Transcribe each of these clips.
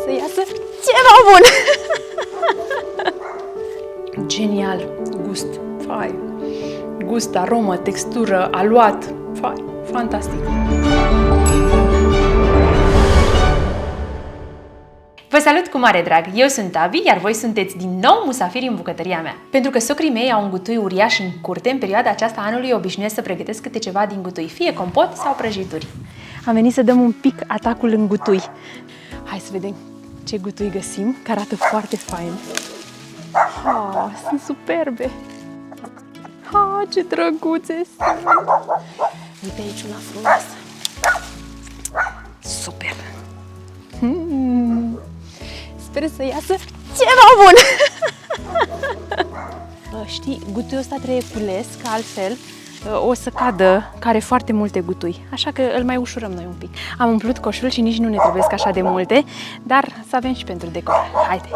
să iasă ceva bun! Genial! Gust! Fai! Gust, aromă, textură, aluat! Fai! Fantastic! Vă salut cu mare drag! Eu sunt Abi, iar voi sunteți din nou musafiri în bucătăria mea. Pentru că socrii mei au un gutui uriaș în curte, în perioada aceasta anului obișnuiesc să pregătesc câte ceva din gutui, fie compot sau prăjituri. Am venit să dăm un pic atacul în gutui. Hai să vedem ce gutui găsim, că arată foarte fain. Sunt superbe! Ce drăguțe sunt! Uite aici una frumoasă! Super! Sper să iasă ceva bun! Știi, gutuiul ăsta trebuie cules, că altfel o să cadă, că are foarte multe gutui. Așa că îl mai ușurăm noi un pic. Am umplut coșul și nici nu ne trebuie așa de multe, dar să avem și pentru decor. Haide!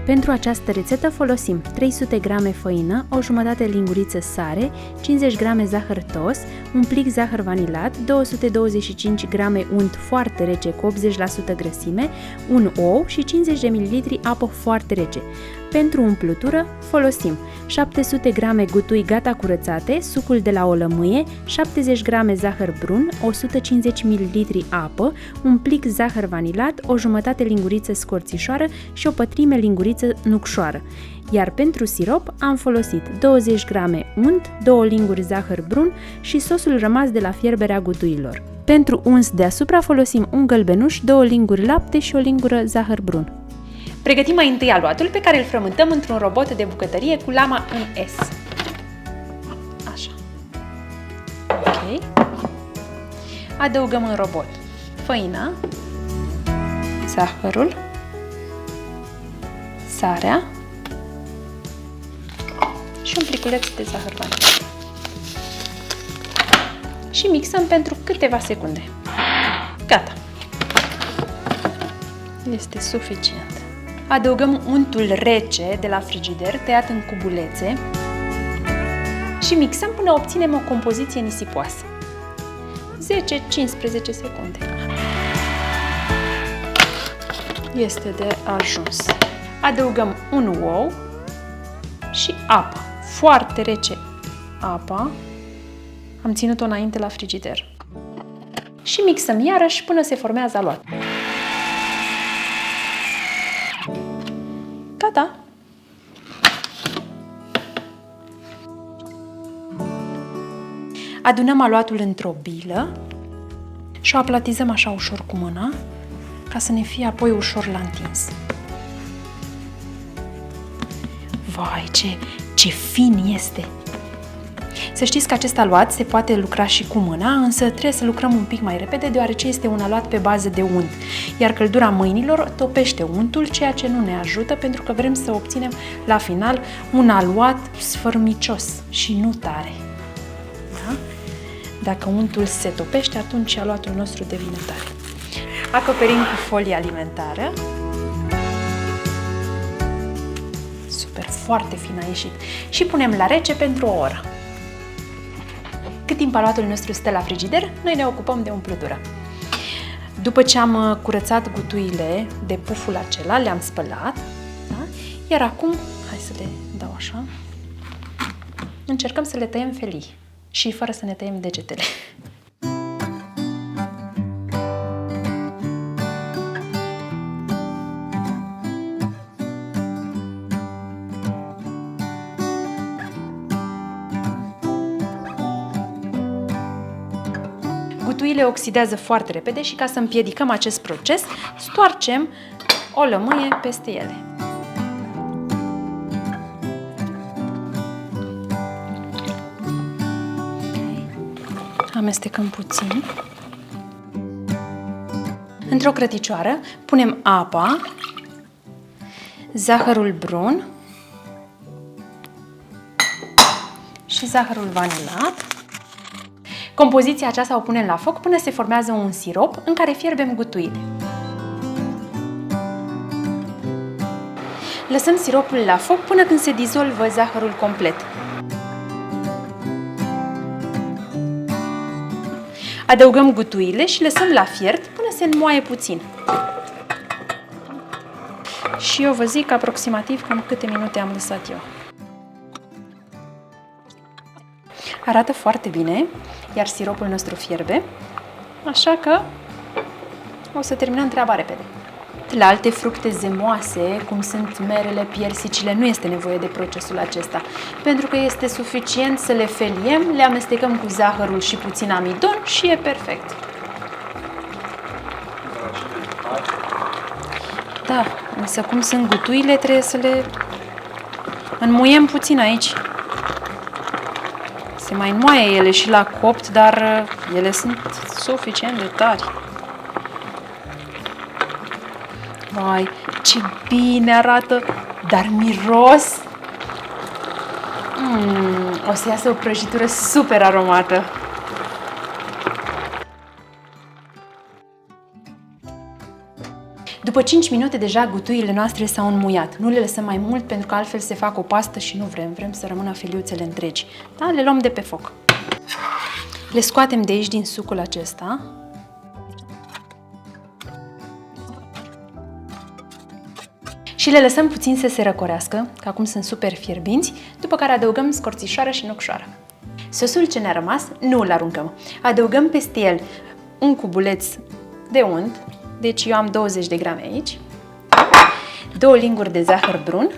Pentru această rețetă folosim 300 g făină, o jumătate linguriță sare, 50 g zahăr tos, un plic zahăr vanilat, 225 g unt foarte rece cu 80% grăsime, un ou și 50 de ml apă foarte rece. Pentru umplutură folosim 700 g gutui gata curățate, sucul de la o lămâie, 70 g zahăr brun, 150 ml apă, un plic zahăr vanilat, o jumătate linguriță scorțișoară și o pătrime linguriță nucșoară. Iar pentru sirop am folosit 20 g unt, 2 linguri zahăr brun și sosul rămas de la fierberea gutuilor. Pentru uns deasupra folosim un gălbenuș, 2 linguri lapte și o lingură zahăr brun. Pregătim mai întâi aluatul pe care îl frământăm într-un robot de bucătărie cu lama în S. Așa. Ok. Adăugăm în robot făina, zahărul, sarea și un pliculeț de zahăr vanilat. Și mixăm pentru câteva secunde. Gata! Este suficient. Adăugăm untul rece de la frigider, tăiat în cubulețe și mixăm până obținem o compoziție nisipoasă. 10-15 secunde. Este de ajuns. Adăugăm un ou și apă. Foarte rece apa. Am ținut-o înainte la frigider. Și mixăm iarăși până se formează aluat. Gata! Adunăm aluatul într-o bilă și o aplatizăm așa ușor cu mâna, ca să ne fie apoi ușor la întins. Vai, ce fin este! Să știți că acest aluat se poate lucra și cu mâna, însă trebuie să lucrăm un pic mai repede, deoarece este un aluat pe bază de unt, iar căldura mâinilor topește untul, ceea ce nu ne ajută pentru că vrem să obținem la final un aluat sfărmicios și nu tare. Da? Dacă untul se topește, atunci aluatul nostru devine tare. Acoperim cu folie alimentară. Super, foarte fin a ieșit. Și punem la rece pentru o oră. Cât timp aluatul nostru stă la frigider, noi ne ocupăm de umplutură. După ce am curățat gutuile de puful acela, le-am spălat, da? Iar acum, hai să le dau așa, încercăm să le tăiem felii și fără să ne tăiem degetele. Gutuile oxidează foarte repede și ca să împiedicăm acest proces, stoarcem o lămâie peste ele. Amestecăm puțin. Într-o crăticioară punem apa, zahărul brun și zahărul vanilat. Compoziția aceasta o punem la foc până se formează un sirop în care fierbem gutuile. Lăsăm siropul la foc până când se dizolvă zahărul complet. Adăugăm gutuile și lăsăm la fiert până se înmoaie puțin. Și eu vă zic aproximativ cam câte minute am lăsat eu. Arată foarte bine, iar siropul nostru fierbe, așa că o să terminăm treaba repede. La alte fructe zemoase, cum sunt merele, piersicile, nu este nevoie de procesul acesta, pentru că este suficient să le feliem, le amestecăm cu zahărul și puțin amidon și e perfect. Da, însă cum sunt gutuile, trebuie să le înmuiem puțin aici. Se mai înmoaie ele și la copt, dar ele sunt suficient de tari. Vai, ce bine arată, dar miros! O să iasă o prăjitură super aromată. După 5 minute deja gutuile noastre s-au înmuiat. Nu le lăsăm mai mult pentru că altfel se fac o pastă și nu vrem să rămână feliuțele întregi. Da? Le luăm de pe foc. Le scoatem de aici din sucul acesta. Și le lăsăm puțin să se răcorească, că acum sunt super fierbinți, după care adăugăm scorțișoară și nucșoară. Sosul ce ne-a rămas nu îl aruncăm. Adăugăm peste el un cubuleț de unt, deci eu am 20 de grame aici, 2 linguri de zahăr brun,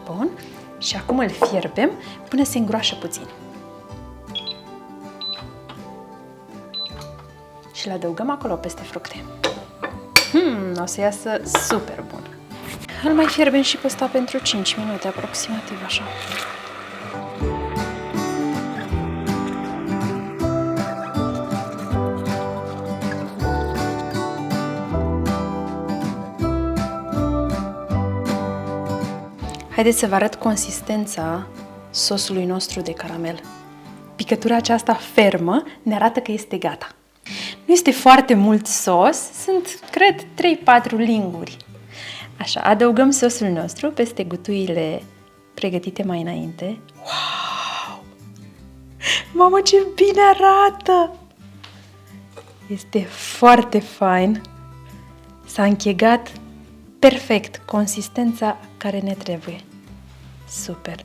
bun, și acum îl fierbem până se îngroașă puțin. Și le adăugăm acolo peste fructe. O să iasă super bun. Îl mai fierbem și pe ăsta pentru 5 minute aproximativ, așa. Haideți să vă arăt consistența sosului nostru de caramel. Picătura aceasta fermă ne arată că este gata. Nu este foarte mult sos, sunt, cred, 3-4 linguri. Așa, adăugăm sosul nostru peste gutuile pregătite mai înainte. Wow! Mamă, ce bine arată! Este foarte fain. S-a închegat perfect consistența care ne trebuie. Super!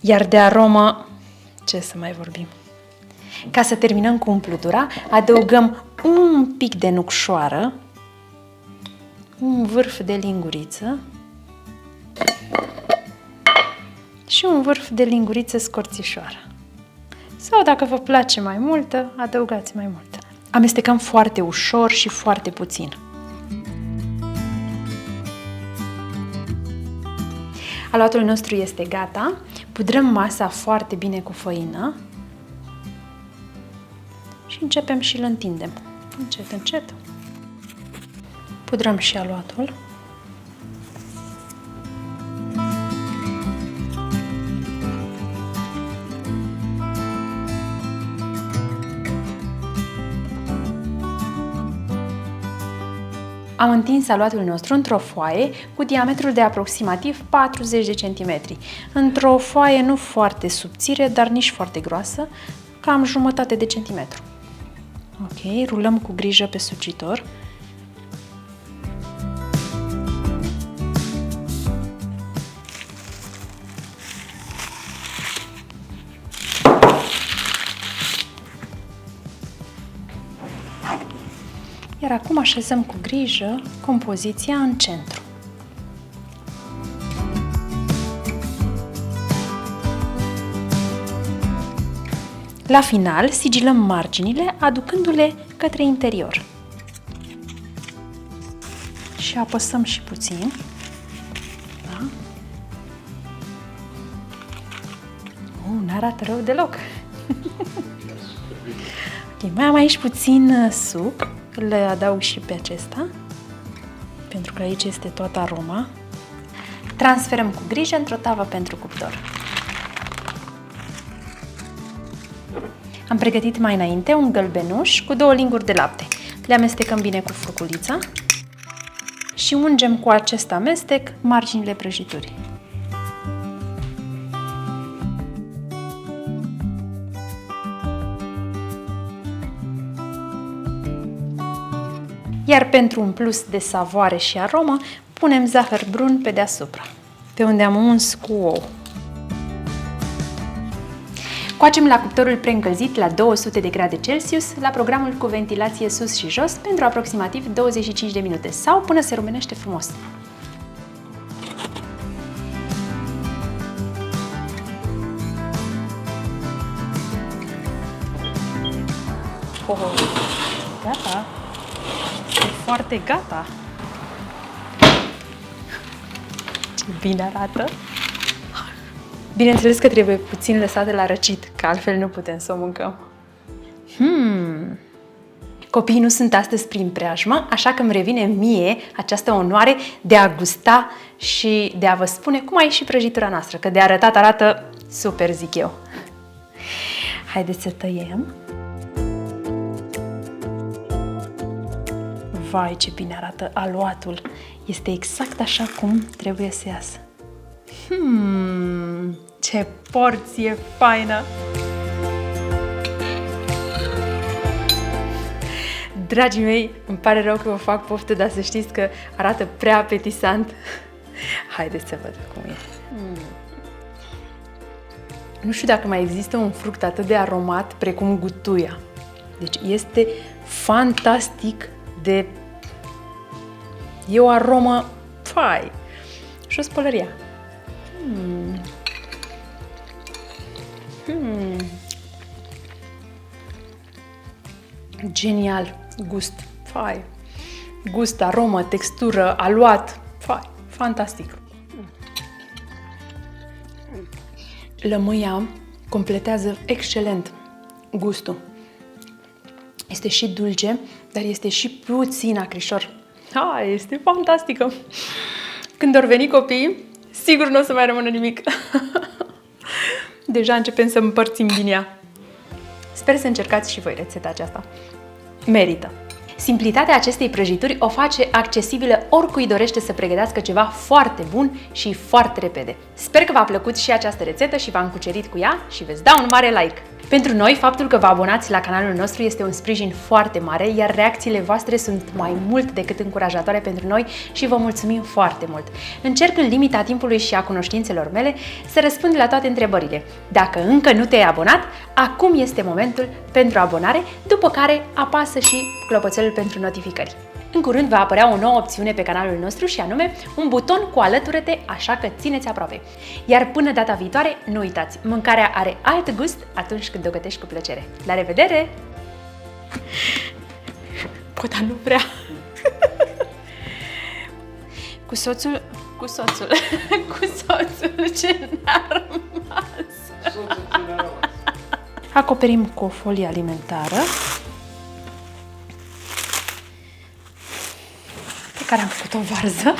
Iar de aromă, ce să mai vorbim? Ca să terminăm cu umplutura, adăugăm un pic de nucșoară, un vârf de linguriță și un vârf de linguriță scorțișoară. Sau dacă vă place mai multă, adăugați mai multă. Amestecăm foarte ușor și foarte puțin. Aluatul nostru este gata. Pudrăm masa foarte bine cu făină și începem și îl întindem. Încet, încet. Pudrăm și aluatul. Am întins aluatul nostru într-o foaie cu diametrul de aproximativ 40 de centimetri. Într-o foaie nu foarte subțire, dar nici foarte groasă, cam jumătate de centimetru. Ok, rulăm cu grijă pe sucitor. Iar acum așezăm cu grijă compoziția în centru. La final, sigilăm marginile, aducându-le către interior. Și apăsăm și puțin. Da? N-arată rău deloc. Ok, mai am aici puțin suc. Le adaug și pe acesta, pentru că aici este toată aroma. Transferăm cu grijă într-o tavă pentru cuptor. Am pregătit mai înainte un gălbenuș cu 2 linguri de lapte. Le amestecăm bine cu furculița și ungem cu acest amestec marginile prăjiturii. Iar pentru un plus de savoare și aromă, punem zahăr brun pe deasupra, pe unde am uns cu ou. Coacem la cuptorul preîncălzit la 200 de grade Celsius, la programul cu ventilație sus și jos, pentru aproximativ 25 de minute sau până se rumenește frumos. Gata! E foarte gata! Ce bine arată! Bineînțeles că trebuie puțin lăsată la răcit, că altfel nu putem să o mâncăm. Copiii nu sunt astăzi prin preajmă, așa că îmi revine mie această onoare de a gusta și de a vă spune cum a ieșit prăjitura noastră, că de arătat arată super, zic eu. Haideți să tăiem. Vai, ce bine arată aluatul! Este exact așa cum trebuie să iasă. Ce porție faină! Dragii mei, îmi pare rău că vă fac poftă, dar să știți că arată prea apetisant. Haideți să văd cum e. Nu știu dacă mai există un fruct atât de aromat precum gutuia. Deci este fantastic de... E o aromă... Fai! Și o spălăria. Genial! Gust! Fai! Gust, aromă, textură, aluat! Fai! Fantastic! Lămâia completează excelent gustul. Este și dulce, dar este și puțin acrișor. Este fantastică! Când or veni copiii, sigur nu o să mai rămână nimic. Deja începem să împărțim din ea. Sper să încercați și voi rețeta aceasta. Merită! Simplitatea acestei prăjituri o face accesibilă oricui dorește să pregătească ceva foarte bun și foarte repede. Sper că v-a plăcut și această rețetă și v-am cucerit cu ea și veți da un mare like! Pentru noi, faptul că vă abonați la canalul nostru este un sprijin foarte mare, iar reacțiile voastre sunt mai mult decât încurajatoare pentru noi și vă mulțumim foarte mult. Încerc în limita timpului și a cunoștințelor mele să răspund la toate întrebările. Dacă încă nu te-ai abonat, acum este momentul pentru abonare, după care apasă și clopoțelul pentru notificări. În curând va apărea o nouă opțiune pe canalul nostru și anume un buton cu alătură-te, așa că țineți aproape. Iar până data viitoare, nu uitați, mâncarea are alt gust atunci când o gătești cu plăcere. La revedere! Dar nu vrea. Cu soțul ce n-a rămas. Acoperim cu o folie alimentară pe care am făcut o varză.